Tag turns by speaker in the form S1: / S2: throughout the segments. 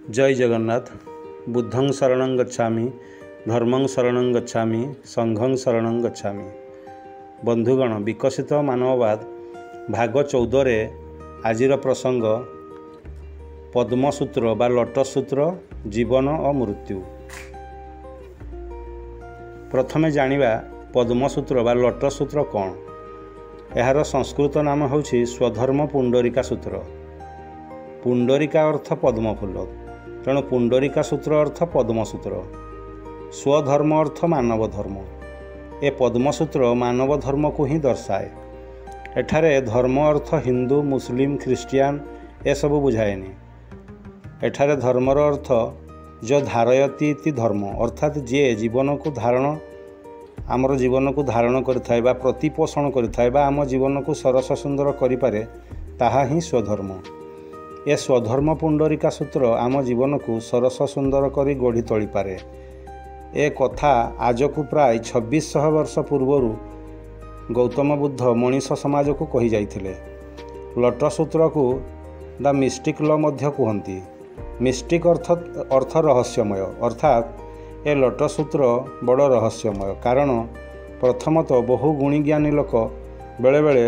S1: जय जगन्नाथ। बुद्धं शरणं गच्छामि, धर्मं शरणं गच्छामि, संघं शरणं गच्छामि। बंधुगण, विकसित मानववाद भाग 14 आजिर प्रसंग पद्मसूत्र बा लोटस सूत्र, जीवन और मृत्यु। प्रथमे जानिबा पद्मसूत्र बा लोटस सूत्र कौन। यार संस्कृत नाम होछि स्वधर्म पुंडरीका सूत्र। पुंडरीका अर्थ पद्मफूल, तेणु पुंडरीका सूत्र अर्थ पद्मसूत्र। स्वधर्म अर्थ मानव धर्म। ए पद्मसूत्र मानव धर्म को ही दर्शाए। एठारे धर्म अर्थ हिंदू, मुस्लिम, ख्रिस्टियान ए सब बुझाएनि। एठारे धर्मर अर्थ जो धारयती इति धर्म, अर्थात जे जीवन को धारण आमर जीवन को धारण करिथाय बा प्रतिपोषण करिथाय बा आम जीवन को सरस सुंदर करिपारे, ताहा ही स्वधर्म। ए स्वधर्म पुंडरीका सूत्र आम जीवन को सरस सुंदर करी गढ़ी तोली पारे। ए कथा आज को प्राय 2600 वर्ष पूर्वर गौतम बुद्ध मनीष समाज को कही जाइथिले। लोटस सूत्र को द मिस्टिक ल मध्य कहती। मिस्टिक अर्थ रहस्यमय, अर्थात ए लोटस सूत्र बड़ रहस्यमय। कारण प्रथमतः बहु गुणीज्ञानी लोक बेले बेले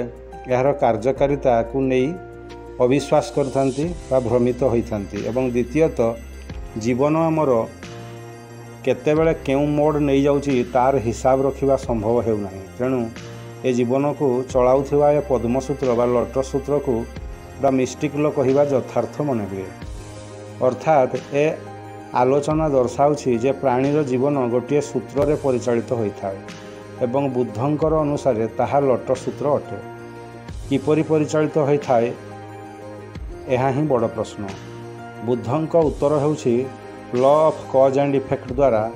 S1: यार कार्यकारिता को नहीं अविश्वास करथांती बा भ्रमित होइथांती। एवं द्वितीयतः जीवन आमर केतेबेले केउं मोड नहीं जाउची तार हिसाब रखिबा संभव हेउ नाही। तेणु ए जीवन को चलाउथिबा ए पद्मसूत्र बा लोटस सूत्र को द मिस्टिक लो कहिबा यथार्थ मन हुए। अर्थात ए आलोचना दर्शाउछि जे प्राणीर जीवन गोटे सूत्र रे परिचालित होइथाय एवं बुद्धंकर अनुसारे ताहा लोटस सूत्र अटे। किपरि परिचालित होइथाय यह ही बड़ प्रश्न। बुद्धंक उत्तर होछि law of cause and effect द्वारा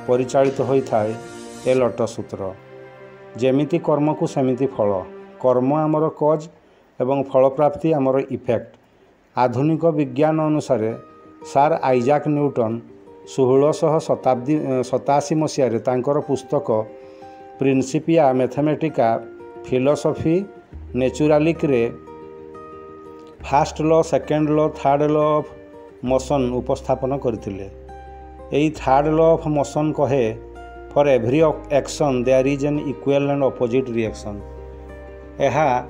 S1: परिचालित होइथाय ए लोटस सूत्र। जेमिति कर्म को सेमिति फल। कर्म आमर कॉज एवं फल प्राप्ति आमर इफेक्ट। आधुनिक विज्ञान अनुसार सार आइजाक न्यूटन 1687 मसीह तांकर पुस्तक प्रिंसिपिया मैथमेटिका फिलोसफी नेचुरालिक रे first law, second law, third law of motion उपस्थापन करथिले। एई थर्ड लॉ ऑफ मोशन कहे for every action there is an equal and opposite reaction. यह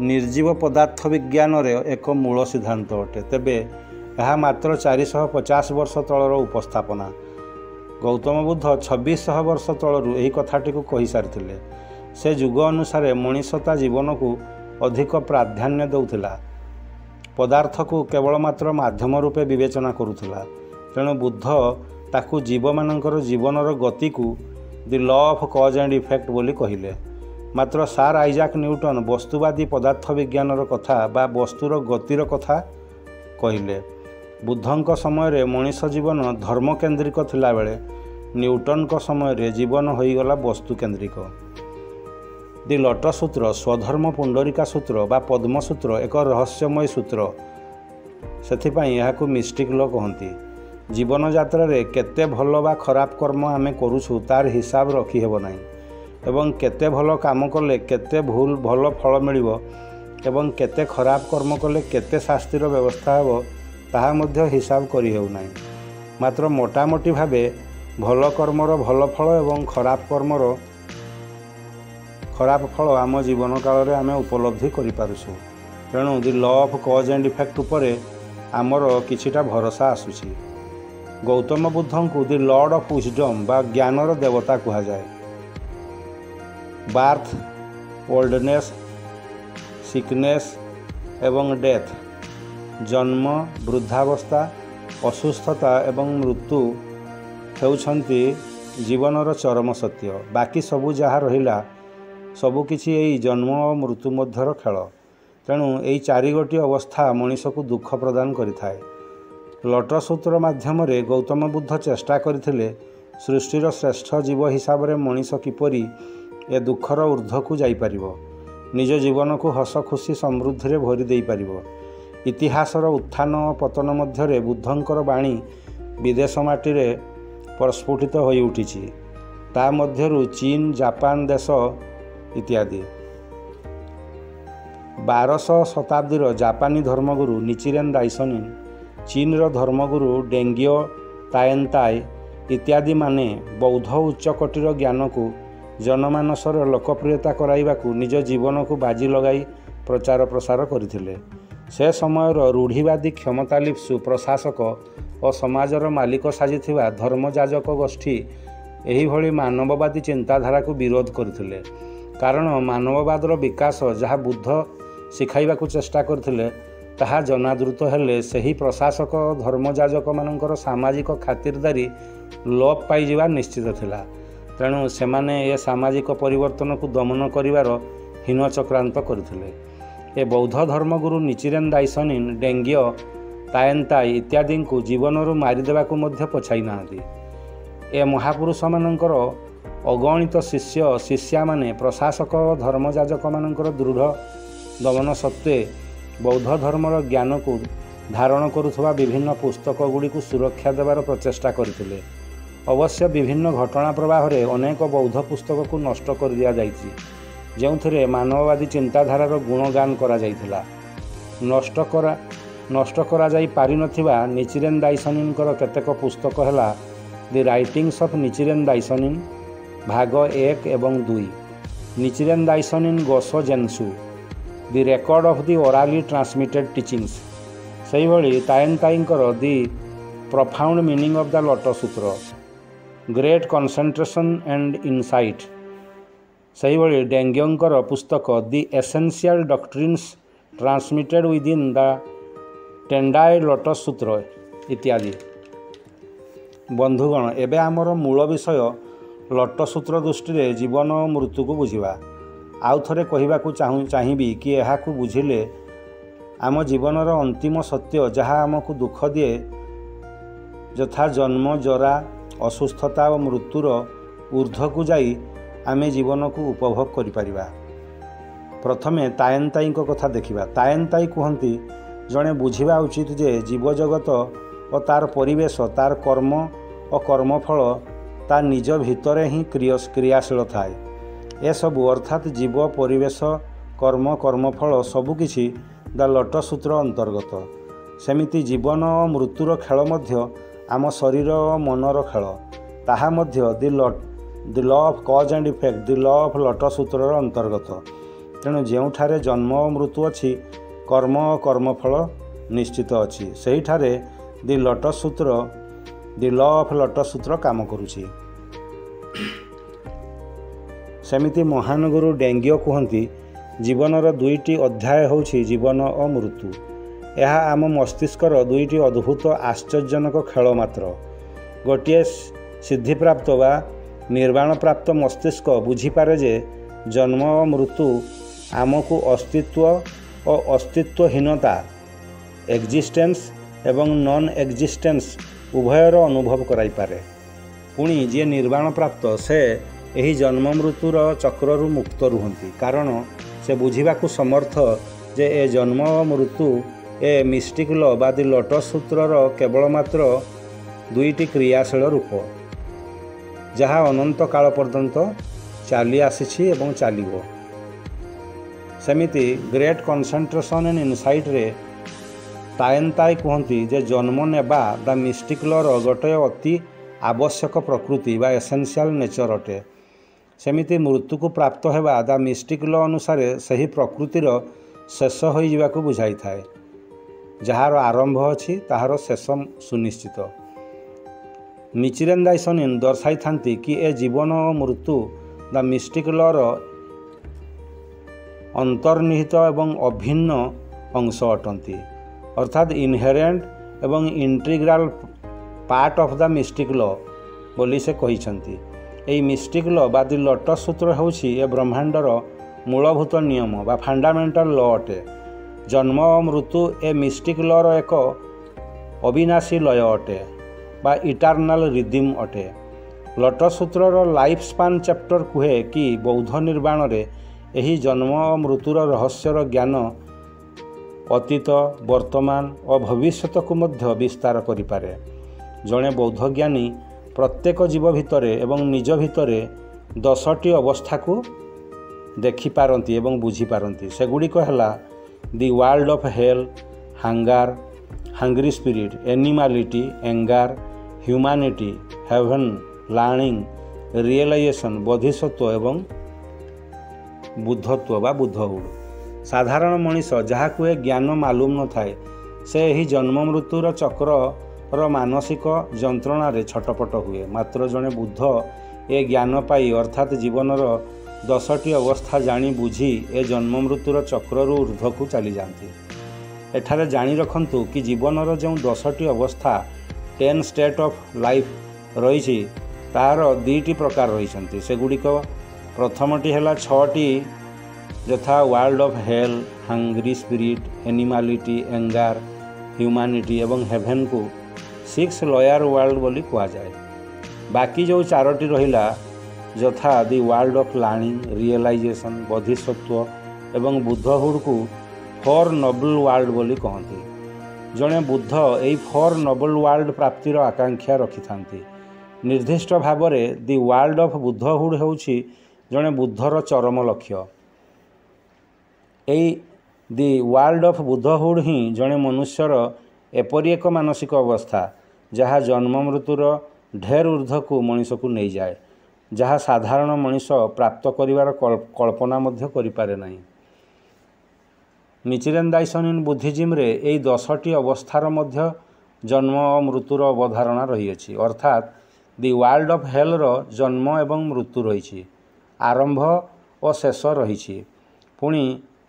S1: निर्जीव पदार्थ विज्ञान रे एक मूल सिद्धांत अटे। तेबे यह मात्र 450 वर्ष तलर उपस्थापना। गौतम बुद्ध 2600 वर्ष तलरू यही कथाटी को कही सारिथिले। से युग अनुसार मनुष्यता जीवन को अधिक प्राधान्य देउथिला, पदार्थ को केवल मात्र माध्यम रूपे विवेचना करुला। तेणु बुद्ध ताकू जीव मानकर जीवनर गति को the law of cause and effect बोली कहिले। मात्र सार आइजाक न्यूटन वस्तुवादी पदार्थ विज्ञानर कथा बा वस्तुर गतिर कथा कहिले। बुद्धंक समय मनुष्य जीवन धर्म केन्द्रिक थिला बेले न्यूटन को समय जीवन होईगला वस्तु केन्द्रिक। दि लोटस सूत्र स्वधर्म पुंडरीका सूत्र बा पद्मसूत्र एक रहस्यमय सूत्र। सेथिपाई यहाकू मिस्टिक लो कहती। जीवन यात्रा रे केते भल बा खराब कर्म आमे करूछु तार हिसाब रखी हेबो नाही। एवं केते भल काम कले केते भूल भल फल मिलिबो एवं केते खराब कर्म कले केते शास्तिर व्यवस्था हेबो ताहा मध्य हिसाब करी हेउ नाही। मात्र मोटामोटी भावे भल कर्मर भल फल एवं खराब कर्मर खराब फल आम जीवन काल रे आमे उपलब्धि करि पारुछु। तेणु the law of cause and effect उपरे आमर किछिटा भरोसा आसुछि। गौतम बुद्धं को दि लॉर्ड ऑफ विजडम बा ज्ञानर देवता कहा जाए। बार्थ, ओल्डनेस, सिकनेस एवं डेथ, जन्म, वृद्धावस्था, असुस्थता एवं मृत्यु हेउछंती जीवनर चरम सत्य। बाकी सबू जहाँ रहिला सबु किछि एई जन्म और मृत्यु मध्यर खेल। तेणु एई चारि गोटी अवस्था मनीष को दुख प्रदान करिथाए। लोटस सूत्र माध्यम रे गौतम बुद्ध चेष्टा करथिले सृष्टिर श्रेष्ठ जीव हिसाब रे मनीष किपरि ए दुखर ऊर्ध्व को जाई परिबो, निज जीवन को हस खुशी समृद्धि रे भरी देई परिबो। इतिहासर उत्थान और पतन मध्यरे बुद्धंकर बाणी विदेश माटी रे प्रस्फुटित होई उठिछि। ता मध्यरु चीन, जापान देश इत्यादि। 1200 शताब्दीर जापानी धर्मगुरु निचिरेन दाइसनिन ଚୀନର ଧର୍ମଗୁରୁ ଡେଙ୍ଗିଓ ତାଏନ୍ତାଏ ଇତ୍ୟାଦି ମାନେ ବୌଦ୍ଧ ଉଚ୍ଚକୋଟୀର ଜ୍ଞାନକୁ ଜନମାନସର ଲୋକପ୍ରିୟତା କରାଇବାକୁ ନିଜ ଜୀବନକୁ ବାଜି ଲଗାଇ ପ୍ରଚାର ପ୍ରସାର କରିଥିଲେ। ସେ ସମୟର ରୂଢ଼ିବାଦୀ କ୍ଷମତାଲିପ୍ସୁ ପ୍ରଶାସକ ଓ ସମାଜର ମାଲିକ ସାଜିଥିବା ଧର୍ମଯାଜକ ଗୋଷ୍ଠୀ ଏହିଭଳି ମାନବବାଦୀ ଚିନ୍ତାଧାରାକୁ ବିରୋଧ କରିଥିଲେ। କାରଣ ମାନବବାଦର ବିକାଶ ଯାହା ବୁଦ୍ଧ ଶିଖାଇବାକୁ ଚେଷ୍ଟା କରିଥିଲେ ତାହା ଜନାଦୃତ ହେଲେ ସେହି ପ୍ରଶାସକ ଧର୍ମଯାଜକମାନଙ୍କର ସାମାଜିକ ଖାତିରଦାରୀ ଲୋପ ପାଇଯିବା ନିଶ୍ଚିତ ଥିଲା। ତେଣୁ ସେମାନେ ଏ ସାମାଜିକ ପରିବର୍ତ୍ତନକୁ ଦମନ କରିବାର ହୀନ ଚକ୍ରାନ୍ତ କରିଥିଲେ। ଏ ବୌଦ୍ଧ ଧର୍ମଗୁରୁ ନିଚିରେନ୍ ଦାଇସନିନ୍ ଡେଙ୍ଗିଓ ତାଏନ୍ତାଏ ଇତ୍ୟାଦିଙ୍କୁ ଜୀବନରୁ ମାରିଦେବାକୁ ମଧ୍ୟ ପଛାଇ ନାହାନ୍ତି। ଏ ମହାପୁରୁଷମାନଙ୍କର ଅଗଣିତ ଶିଷ୍ୟାମାନେ ପ୍ରଶାସକ ଧର୍ମଯାଜକମାନଙ୍କର ଦୃଢ଼ ଦମନ ସତ୍ତ୍ୱେ ବୌଦ୍ଧ ଧର୍ମର ଜ୍ଞାନକୁ ଧାରଣ କରୁଥିବା ବିଭିନ୍ନ ପୁସ୍ତକ ଗୁଡ଼ିକୁ ସୁରକ୍ଷା ଦେବାର ପ୍ରଚେଷ୍ଟା କରିଥିଲେ। ଅବଶ୍ୟ ବିଭିନ୍ନ ଘଟଣା ପ୍ରବାହରେ ଅନେକ ବୌଦ୍ଧ ପୁସ୍ତକକୁ ନଷ୍ଟ କରିଦିଆଯାଇଛି, ଯେଉଁଥିରେ ମାନବବାଦୀ ଚିନ୍ତାଧାରାର ଗୁଣଗାନ କରାଯାଇଥିଲା। ନଷ୍ଟ କରାଯାଇ ପାରିନଥିବା ନିଚିରେନ୍ ଦାଇସନିନ୍ଙ୍କର କେତେକ ପୁସ୍ତକ ହେଲା ଦି ରାଇଟିଂସ୍ ଅଫ୍ ନିଚିରେନ୍ ଦାଇସନିନ୍ ଭାଗ 1 ଏବଂ 2, Nichiren Daishonin Gosho Zenshu, the record of the orally transmitted teachings. ସେହିଭଳି ତାଏନ୍ତାଏଙ୍କର the profound meaning of the Lotus Sutra, great concentration and insight. ସେହିଭଳି ଡେଙ୍ଗିଓଙ୍କର ପୁସ୍ତକ the essential doctrines transmitted within the Tendai Lotus Sutra ଇତ୍ୟାଦି। ବନ୍ଧୁଗଣ, ଏବେ ଆମର ମୂଳ ବିଷୟ ଲୋଟସ୍ ସୂତ୍ର ଦୃଷ୍ଟିରେ ଜୀବନ ଓ ମୃତ୍ୟୁକୁ ବୁଝିବା। ଆଉ ଥରେ କହିବାକୁ ଚାହିଁବି କି ଏହାକୁ ବୁଝିଲେ ଆମ ଜୀବନର ଅନ୍ତିମ ସତ୍ୟ ଯାହା ଆମକୁ ଦୁଃଖ ଦିଏ, ଯଥା ଜନ୍ମ, ଜରା, ଅସୁସ୍ଥତା ଓ ମୃତ୍ୟୁର ଊର୍ଦ୍ଧ୍ୱକୁ ଯାଇ ଆମେ ଜୀବନକୁ ଉପଭୋଗ କରିପାରିବା। ପ୍ରଥମେ ତାଏନ୍ତାଏଙ୍କ କଥା ଦେଖିବା। ତାଏନ୍ତାଏ କୁହନ୍ତି, ଜଣେ ବୁଝିବା ଉଚିତ ଯେ ଜୀବଜଗତ ଓ ତାର ପରିବେଶ, ତାର କର୍ମ ଓ କର୍ମଫଳ ତା ନିଜ ଭିତରେ ହିଁ କ୍ରିୟାଶୀଳ ଥାଏ। ଏସବୁ ଅର୍ଥାତ୍ ଜୀବ, ପରିବେଶ, କର୍ମ, କର୍ମଫଳ ସବୁକିଛି ଦ ଲୋଟସ୍ ସୂତ୍ର ଅନ୍ତର୍ଗତ। ସେମିତି ଜୀବନ ଓ ମୃତ୍ୟୁର ଖେଳ ମଧ୍ୟ ଆମ ଶରୀର ଓ ମନର ଖେଳ। ତାହା ମଧ୍ୟ the law of cause and effect, the law of Lotus ସୂତ୍ରର ଅନ୍ତର୍ଗତ। ତେଣୁ ଯେଉଁଠାରେ ଜନ୍ମ ଓ ମୃତ୍ୟୁ ଅଛି, କର୍ମ ଓ କର୍ମଫଳ ନିଶ୍ଚିତ ଅଛି। ସେହିଠାରେ ଦି ଲ ଅଫ୍ ଲୋଟସ୍ ସୂତ୍ର କାମ କରୁଛି। ସେମିତି ମହାନ ଗୁରୁ ଡେଙ୍ଗିଓ କୁହନ୍ତି, ଜୀବନର 2ଟି ଅଧ୍ୟାୟ ହେଉଛି ଜୀବନ ଓ ମୃତ୍ୟୁ। ଏହା ଆମ ମସ୍ତିଷ୍କର 2ଟି ଅଦ୍ଭୁତ ଆଶ୍ଚର୍ଯ୍ୟଜନକ ଖେଳ ମାତ୍ର। ଗୋଟିଏ ସିଦ୍ଧିପ୍ରାପ୍ତ ବା ନିର୍ବାଣପ୍ରାପ୍ତ ମସ୍ତିଷ୍କ ବୁଝିପାରେ ଯେ ଜନ୍ମ ଓ ମୃତ୍ୟୁ ଆମକୁ ଅସ୍ତିତ୍ୱ ଓ ଅସ୍ତିତ୍ୱହୀନତା, ଏକ୍ଜିଷ୍ଟେନ୍ସ ଏବଂ ନନ୍ ଏକ୍ଜିଷ୍ଟେନ୍ସ ଉଭୟର ଅନୁଭବ କରାଇପାରେ। ପୁଣି ଯିଏ ନିର୍ବାଣପ୍ରାପ୍ତ ସେ ଏହି ଜନ୍ମ ମୃତ୍ୟୁର ଚକ୍ରରୁ ମୁକ୍ତ ରୁହନ୍ତି, କାରଣ ସେ ବୁଝିବାକୁ ସମର୍ଥ ଯେ ଏ ଜନ୍ମ ଓ ମୃତ୍ୟୁ ଏ ମିଷ୍ଟିକ୍ ଲ ବା ଦି ଲୋଟସ୍ ସୂତ୍ରର କେବଳ ମାତ୍ର 2ଟି କ୍ରିୟାଶୀଳ ରୂପ, ଯାହା ଅନନ୍ତ କାଳ ପର୍ଯ୍ୟନ୍ତ ଚାଲି ଆସିଛି ଏବଂ ଚାଲିବ। ସେମିତି ଗ୍ରେଟ୍ କନସେନ୍ଟ୍ରେସନ୍ ଆଣ୍ଡ ଇନସାଇଟ୍ରେ ତାଏନ୍ତାଏ କୁହନ୍ତି ଯେ ଜନ୍ମ ନେବା ଦ ମିଷ୍ଟିକ୍ ଲର ଗୋଟିଏ ଅତି ଆବଶ୍ୟକ ପ୍ରକୃତି ବା ଏସେନ୍ସିଆଲ ନେଚର ଅଟେ। ସେମିତି ମୃତ୍ୟୁକୁ ପ୍ରାପ୍ତ ହେବା ଦ ମିଷ୍ଟିକ୍ ଲ ଅନୁସାରେ ସେହି ପ୍ରକୃତିର ଶେଷ ହୋଇଯିବାକୁ ବୁଝାଇଥାଏ। ଯାହାର ଆରମ୍ଭ ଅଛି ତାହାର ଶେଷ ସୁନିଶ୍ଚିତ। ନିଚିରେନ୍ ଦାଇସନିନ୍ ଦର୍ଶାଇଥାନ୍ତି କି ଏ ଜୀବନ ଓ ମୃତ୍ୟୁ ଦ ମିଷ୍ଟିକ୍ ଲର ଅନ୍ତର୍ନିହିତ ଏବଂ ଅଭିନ୍ନ ଅଂଶ ଅଟନ୍ତି, ଅର୍ଥାତ୍ ଇନହେରେଣ୍ଟ ଏବଂ integral part of the mystic law ବୋଲି ସେ କହିଛନ୍ତି। ଏହି ମିଷ୍ଟିକ୍ ଲ ବା ଦି ଲୋଟସ୍ ସୂତ୍ର ହେଉଛି ଏ ବ୍ରହ୍ମାଣ୍ଡର ମୂଳଭୂତ ନିୟମ ବା ଫାଣ୍ଡାମେଣ୍ଟାଲ ଲ ଅଟେ। ଜନ୍ମ ଓ ମୃତ୍ୟୁ ଏ ମିଷ୍ଟିକ୍ ଲର ଏକ ଅବିନାଶୀ ଲୟ ଅଟେ ବା ଇଟର୍ନାଲ ରିଦିମ୍ ଅଟେ। ଲୋଟସ୍ ସୂତ୍ରର ଲାଇଫ୍ ସ୍ପାନ୍ ଚାପ୍ଟର କୁହେ କି ବୌଦ୍ଧ ନିର୍ବାଣରେ ଏହି ଜନ୍ମ ଓ ମୃତ୍ୟୁର ରହସ୍ୟର ଜ୍ଞାନ ଅତୀତ, ବର୍ତ୍ତମାନ ଓ ଭବିଷ୍ୟତକୁ ମଧ୍ୟ ବିସ୍ତାର କରିପାରେ। ଜଣେ ବୌଦ୍ଧଜ୍ଞାନୀ ପ୍ରତ୍ୟେକ ଜୀବ ଭିତରେ ଏବଂ ନିଜ ଭିତରେ 10ଟି ଅବସ୍ଥାକୁ ଦେଖିପାରନ୍ତି ଏବଂ ବୁଝିପାରନ୍ତି। ସେଗୁଡ଼ିକ ହେଲା the world of hell, hunger, hungry spirit, animality, anger, humanity, heaven, learning, realization, ବୋଧିସତ୍ୱ ଏବଂ ବୁଦ୍ଧତ୍ୱ ବା ବୁଦ୍ଧହୁଡ୍। ସାଧାରଣ ମଣିଷ ଯାହାକୁ ଏ ଜ୍ଞାନ ମାଲୁମ ନଥାଏ ସେ ଏହି ଜନ୍ମ ମୃତ୍ୟୁର ଚକ୍ରର ମାନସିକ ଯନ୍ତ୍ରଣାରେ ଛଟପଟ ହୁଏ। ମାତ୍ର ଜଣେ ବୁଦ୍ଧ ଏ ଜ୍ଞାନ ପାଇ ଅର୍ଥାତ୍ ଜୀବନର 10ଟି ଅବସ୍ଥା ଜାଣି ବୁଝି ଏ ଜନ୍ମ ମୃତ୍ୟୁର ଚକ୍ରରୁ ଊର୍ଦ୍ଧ୍ୱକୁ ଚାଲିଯାଆନ୍ତି। ଏଠାରେ ଜାଣି ରଖନ୍ତୁ କି ଜୀବନର ଯେଉଁ 10ଟି ଅବସ୍ଥା 10 ଷ୍ଟେଟ୍ ଅଫ୍ ଲାଇଫ୍ ରହିଛି ତାହାର 2ଟି ପ୍ରକାର ରହିଛନ୍ତି। ସେଗୁଡ଼ିକ ପ୍ରଥମଟି ହେଲା 6ଟି ଯଥା ୱାର୍ଲଡ ଅଫ୍ ହେଲ୍, ହଂଗ୍ରି ସ୍ପିରିଟ୍, ଏନିମାଲିଟି, ଏଙ୍ଗାର, ହ୍ୟୁମାନିଟି ଏବଂ ହେଭେନ୍କୁ 6 ଲୋୟାର ୱାର୍ଲଡ ବୋଲି କୁହାଯାଏ। ବାକି ଯେଉଁ 4ଟି ରହିଲା ଯଥା ଦି world of learning, realisation, Bodhisattva ଏବଂ ବୁଦ୍ଧହୁଡ୍କୁ 4 ନୋବେଲ ୱାର୍ଲଡ ବୋଲି କହନ୍ତି। ଜଣେ ବୁଦ୍ଧ ଏହି 4 ନୋବେଲ ୱାର୍ଲଡ ପ୍ରାପ୍ତିର ଆକାଂକ୍ଷା ରଖିଥାନ୍ତି। ନିର୍ଦ୍ଦିଷ୍ଟ ଭାବରେ ଦି ୱାର୍ଲଡ ଅଫ୍ ବୁଦ୍ଧହୁଡ୍ ହେଉଛି ଜଣେ ବୁଦ୍ଧର ଚରମ ଲକ୍ଷ୍ୟ। ଏହି ଦି ୱାର୍ଲଡ ଅଫ୍ ବୁଦ୍ଧହୁଡ୍ ହିଁ ଜଣେ ମନୁଷ୍ୟର ଏପରି ଏକ ମାନସିକ ଅବସ୍ଥା ଯାହା ଜନ୍ମ ମୃତ୍ୟୁର ଢେର ଊର୍ଦ୍ଧ୍ୱକୁ ମଣିଷକୁ ନେଇଯାଏ, ଯାହା ସାଧାରଣ ମଣିଷ ପ୍ରାପ୍ତ କରିବାର କଳ୍ପନା ମଧ୍ୟ କରିପାରେ ନାହିଁ। ନିଚିରେନ୍ ଦାଇସନ୍ ଇନ୍ ବୁଦ୍ଧିଜିମ୍ରେ ଏହି 10ଟି ଅବସ୍ଥାର ମଧ୍ୟ ଜନ୍ମ ଓ ମୃତ୍ୟୁର ଅବଧାରଣା ରହିଅଛି। ଅର୍ଥାତ୍ ଦି ୱାର୍ଲଡ ଅଫ୍ ହେଲ୍ର ଜନ୍ମ ଏବଂ ମୃତ୍ୟୁ ରହିଛି, ଆରମ୍ଭ ଓ ଶେଷ ରହିଛି, ପୁଣି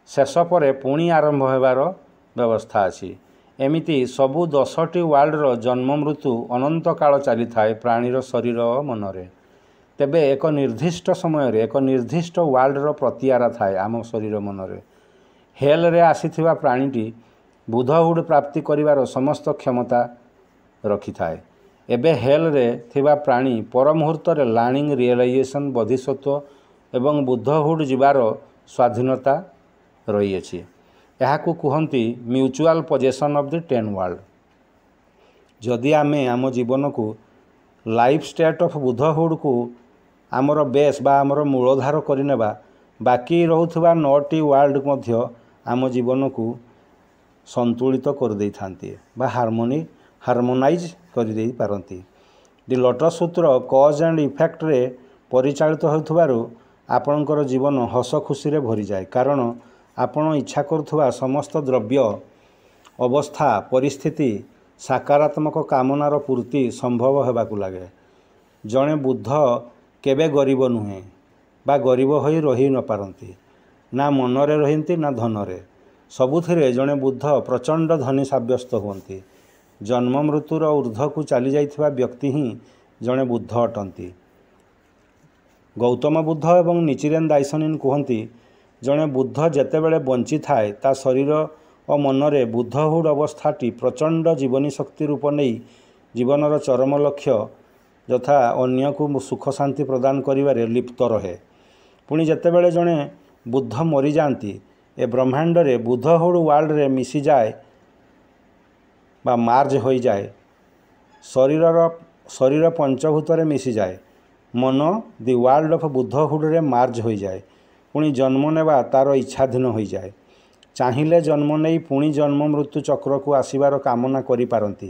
S1: ଶେଷ ପରେ ପୁଣି ଆରମ୍ଭ ହେବାର ବ୍ୟବସ୍ଥା ଅଛି। ଏମିତି ସବୁ 10ଟି ୱାର୍ଲଡର ଜନ୍ମ ମୃତ୍ୟୁ ଅନନ୍ତ କାଳ ଚାଲିଥାଏ ପ୍ରାଣୀର ଶରୀର ଓ ମନରେ। ତେବେ ଏକ ନିର୍ଦ୍ଦିଷ୍ଟ ସମୟରେ ଏକ ନିର୍ଦ୍ଦିଷ୍ଟ ୱାର୍ଲଡର ପ୍ରତିଆରା ଥାଏ ଆମ ଶରୀର ମନରେ। ହେଲ୍ରେ ଆସିଥିବା ପ୍ରାଣୀଟି ବୁଦ୍ଧହୁଡ୍ ପ୍ରାପ୍ତି କରିବାର ସମସ୍ତ କ୍ଷମତା ରଖିଥାଏ। ଏବେ ହେଲ୍ରେ ଥିବା ପ୍ରାଣୀ ପର ମୁହୂର୍ତ୍ତରେ ଲର୍ଣ୍ଣିଂ, ରିଏଲାଇଜେସନ୍, ବୋଧିସତ୍ୱ ଏବଂ ବୁଦ୍ଧହୁଡ୍ ଯିବାର ସ୍ୱାଧୀନତା ରହିଅଛି। ଏହାକୁ କୁହନ୍ତି mutual possession of the 10 world. ଯଦି ଆମେ ଆମ ଜୀବନକୁ ଲାଇଫ୍ ଷ୍ଟେଟ୍ ଅଫ୍ ବୁଦ୍ଧହୁଡ୍କୁ ଆମର ବେସ୍ ବା ଆମର ମୂଳଧାର କରିନେବା, ବାକି ରହୁଥିବା 9ଟି ୱାର୍ଲଡ ମଧ୍ୟ ଆମ ଜୀବନକୁ ସନ୍ତୁଳିତ କରିଦେଇଥାନ୍ତି ବା ହାରମୋନାଇଜ୍ କରିଦେଇପାରନ୍ତି। ଦି ଲୋଟସ୍ ସୂତ୍ର କଜ୍ ଆଣ୍ଡ ଇଫେକ୍ଟରେ ପରିଚାଳିତ ହେଉଥିବାରୁ ଆପଣଙ୍କର ଜୀବନ ହସ ଖୁସିରେ ଭରିଯାଏ, କାରଣ ଆପଣ ଇଚ୍ଛା କରୁଥିବା ସମସ୍ତ ଦ୍ରବ୍ୟ, ଅବସ୍ଥା, ପରିସ୍ଥିତି, ସକାରାତ୍ମକ କାମନାର ପୂର୍ତ୍ତି ସମ୍ଭବ ହେବାକୁ ଲାଗେ। ଜଣେ ବୁଦ୍ଧ କେବେ ଗରିବ ନୁହେଁ ବା ଗରିବ ହୋଇ ରହି ନପାରନ୍ତି, ନା ମନରେ ରହନ୍ତି ନା ଧନରେ। ସବୁଥିରେ ଜଣେ ବୁଦ୍ଧ ପ୍ରଚଣ୍ଡ ଧନୀ ସାବ୍ୟସ୍ତ ହୁଅନ୍ତି। ଜନ୍ମ ମୃତ୍ୟୁର ଊର୍ଦ୍ଧ୍ୱକୁ ଚାଲିଯାଇଥିବା ବ୍ୟକ୍ତି ହିଁ ଜଣେ ବୁଦ୍ଧ ଅଟନ୍ତି। ଗୌତମ ବୁଦ୍ଧ ଏବଂ ନିଚିରେନ୍ ଦାଇସନ୍ କୁହନ୍ତି ଜଣେ ବୁଦ୍ଧ ଯେତେବେଳେ ବଞ୍ଚିଥାଏ ତା ଶରୀର ଓ ମନରେ ବୁଦ୍ଧହୁଡ୍ ଅବସ୍ଥାଟି ପ୍ରଚଣ୍ଡ ଜୀବନୀ ଶକ୍ତି ରୂପ ନେଇ ଜୀବନର ଚରମ ଲକ୍ଷ୍ୟ ଯଥା ଅନ୍ୟକୁ ସୁଖ ଶାନ୍ତି ପ୍ରଦାନ କରିବାରେ ଲିପ୍ତ ରହେ। ପୁଣି ଯେତେବେଳେ ଜଣେ ବୁଦ୍ଧ ମରିଯାଆନ୍ତି ଏ ବ୍ରହ୍ମାଣ୍ଡରେ ବୁଦ୍ଧହୁଡ୍ ୱାର୍ଲଡରେ ମିଶିଯାଏ ବା ମାର୍ଜ ହୋଇଯାଏ। ଶରୀର ପଞ୍ଚଭୂତରେ ମିଶିଯାଏ। ମନ ଦି ୱାର୍ଲଡ ଅଫ୍ ବୁଦ୍ଧହୁଡ୍ରେ ମାର୍ଜ ହୋଇଯାଏ। ପୁଣି ଜନ୍ମ ନେବା ତା'ର ଇଚ୍ଛାଧୀନ ହୋଇଯାଏ। ଚାହିଁଲେ ଜନ୍ମ ନେଇ ପୁଣି ଜନ୍ମ ମୃତ୍ୟୁ ଚକ୍ରକୁ ଆସିବାର କାମନା କରିପାରନ୍ତି,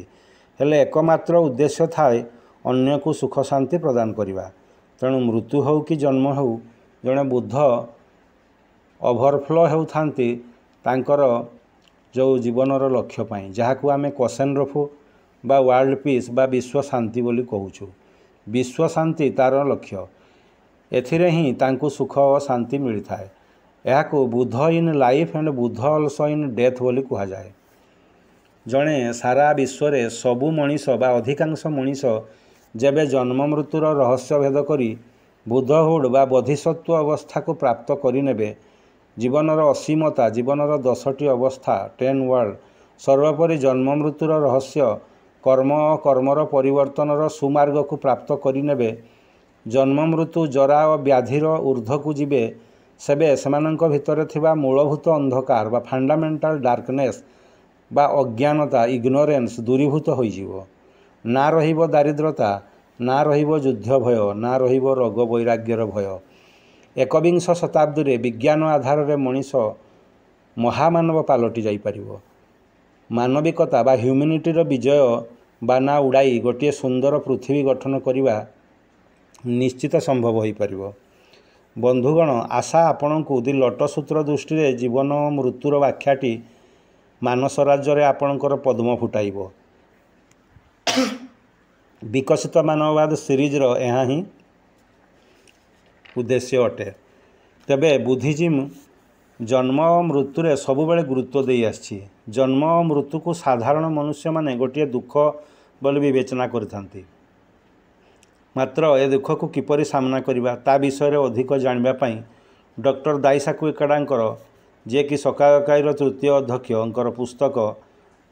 S1: ହେଲେ ଏକମାତ୍ର ଉଦ୍ଦେଶ୍ୟ ଥାଏ ଅନ୍ୟକୁ ସୁଖ ଶାନ୍ତି ପ୍ରଦାନ କରିବା। ତେଣୁ ମୃତ୍ୟୁ ହେଉ କି ଜନ୍ମ ହେଉ, ଜଣେ ବୁଦ୍ଧ ଓଭରଫ୍ଲୋ ହେଉଥାନ୍ତି ତାଙ୍କର ଯେଉଁ ଜୀବନର ଲକ୍ଷ୍ୟ ପାଇଁ, ଯାହାକୁ ଆମେ କୋସେନ୍ ରଫୁ ବା ୱାର୍ଲଡ ପିସ୍ ବା ବିଶ୍ୱ ଶାନ୍ତି ବୋଲି କହୁଛୁ। ବିଶ୍ୱ ଶାନ୍ତି ତା'ର ଲକ୍ଷ୍ୟ। ଏଥିରେ ହିଁ ତାଙ୍କୁ ସୁଖ ଓ ଶାନ୍ତି ମିଳିଥାଏ। ଏହାକୁ Buddha in life and Buddha also in death ବୋଲି କୁହାଯାଏ। ଜଣେ ସାରା ବିଶ୍ୱରେ ସବୁ ମଣିଷ ବା ଅଧିକାଂଶ ମଣିଷ ଯେବେ ଜନ୍ମ ମୃତ୍ୟୁର ରହସ୍ୟ ଭେଦ କରି ବୁଦ୍ଧହୁଡ୍ ବା ବୋଧିସତ୍ୱ ଅବସ୍ଥାକୁ ପ୍ରାପ୍ତ କରିନେବେ, ଜୀବନର ଅସୀମତା, ଜୀବନର 10ଟି ଅବସ୍ଥା 10 ୱାର୍ଲଡ, ସର୍ବୋପରି ଜନ୍ମ ମୃତ୍ୟୁର ରହସ୍ୟ, କର୍ମ ଓ କର୍ମର ପରିବର୍ତ୍ତନର ସୁମାର୍ଗକୁ ପ୍ରାପ୍ତ କରିନେବେ, ଜନ୍ମ ମୃତ୍ୟୁ, ଜରା ଓ ବ୍ୟାଧିର ଊର୍ଦ୍ଧ୍ୱକୁ ଯିବେ, ସେବେ ସେମାନଙ୍କ ଭିତରେ ଥିବା ମୂଳଭୂତ ଅନ୍ଧକାର ବା ଫଣ୍ଡାମେଣ୍ଟାଲ ଡାର୍କନେସ୍ ବା ଅଜ୍ଞାନତା, ଇଗ୍ନୋରେନ୍ସ ଦୂରୀଭୂତ ହୋଇଯିବ। ନା ରହିବ ଦାରିଦ୍ରତା, ନା ରହିବ ଯୁଦ୍ଧ ଭୟ, ନା ରହିବ ରୋଗ ବୈରାଗ୍ୟର ଭୟ। ଏକବିଂଶ ଶତାବ୍ଦୀରେ ବିଜ୍ଞାନ ଆଧାରରେ ମଣିଷ ମହାମାନବ ପାଲଟି ଯାଇପାରିବ। ମାନବିକତା ବା ହ୍ୟୁମାନିଟିର ବିଜୟ ବାନା ଉଡ଼ାଇ ଗୋଟିଏ ସୁନ୍ଦର ପୃଥିବୀ ଗଠନ କରିବା ନିଶ୍ଚିତ ସମ୍ଭବ ହୋଇପାରିବ। ବନ୍ଧୁଗଣ, ଆଶା ଆପଣଙ୍କୁ ଦି ଲୋଟସ୍ ସୂତ୍ର ଦୃଷ୍ଟିରେ ଜୀବନ ଓ ମୃତ୍ୟୁର ବ୍ୟାଖ୍ୟାଟି ମାନସ ରାଜ୍ୟରେ ଆପଣଙ୍କର ପଦ୍ମ ଫୁଟାଇବ। ବିକଶିତ ମାନବବାଦ ସିରିଜର ଏହା ହିଁ ଉଦ୍ଦେଶ୍ୟ ଅଟେ। ତେବେ ବୁଦ୍ଧିଜିମ୍ ଜନ୍ମ ଓ ମୃତ୍ୟୁରେ ସବୁବେଳେ ଗୁରୁତ୍ୱ ଦେଇ ଆସିଛି। ଜନ୍ମ ଓ ମୃତ୍ୟୁକୁ ସାଧାରଣ ମନୁଷ୍ୟମାନେ ଗୋଟିଏ ଦୁଃଖ ବୋଲି ବିବେଚନା କରିଥାନ୍ତି। ମାତ୍ର ଏ ଦୁଃଖକୁ କିପରି ସାମ୍ନା କରିବା ତା ବିଷୟରେ ଅଧିକ ଜାଣିବା ପାଇଁ ଡକ୍ଟର ଦାଇସାକୁ ଏକାଡ଼ାଙ୍କର, ଯିଏକି ସକାକାଇର ତୃତୀୟ ଅଧ୍ୟକ୍ଷଙ୍କର ପୁସ୍ତକ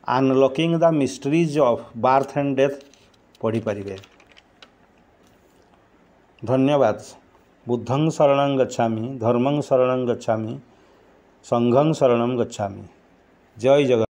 S1: unlocking the mysteries of birth and death ପଢ଼ିପାରିବେ। ଧନ୍ୟବାଦ। ବୁଦ୍ଧଂ ଶରଣଂ ଗଚ୍ଛାମି, ଧର୍ମଂ ଶରଣଂ ଗଚ୍ଛାମି, ସଂଘଂ ଶରଣଂ ଗଚ୍ଛାମି। ଜୟ ଜଗନ୍ନାଥ।